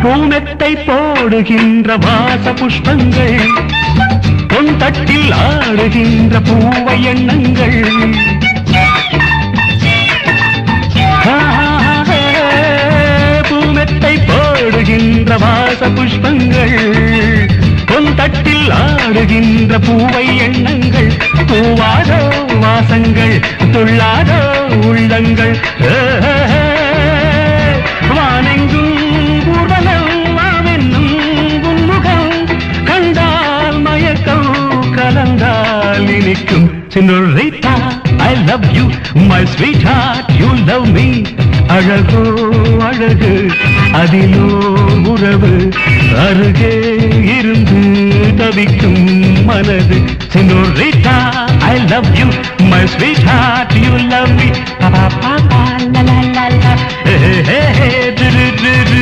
பூமெத்தை போடுகின்ற வாச புஷ்பங்கள் பொன் தட்டில் ஆடுகின்ற பூவை எண்ணங்கள் பூமெத்தை போடுகின்ற வாச புஷ்பங்கள் பொன் தட்டில் ஆடுகின்ற பூவை எண்ணங்கள் பூவாதோ வாசங்கள் துள்ளாதோ உள்ளங்கள் வானெங்கும் ஊர்வலம் வாவென்னும் உன்முகம் கண்டால் மயக்கம் கலந்தால் இனிக்கும் Senorita, I love you, my sweetheart, you love me. அழகோ அழகு அதிலோ உறவு அருகே இருந்து தவிக்கும் மனது Senorita, I love you, my sweetheart, you love me. Pa pa pa pa la la la la. Hey hey hey, do do do do.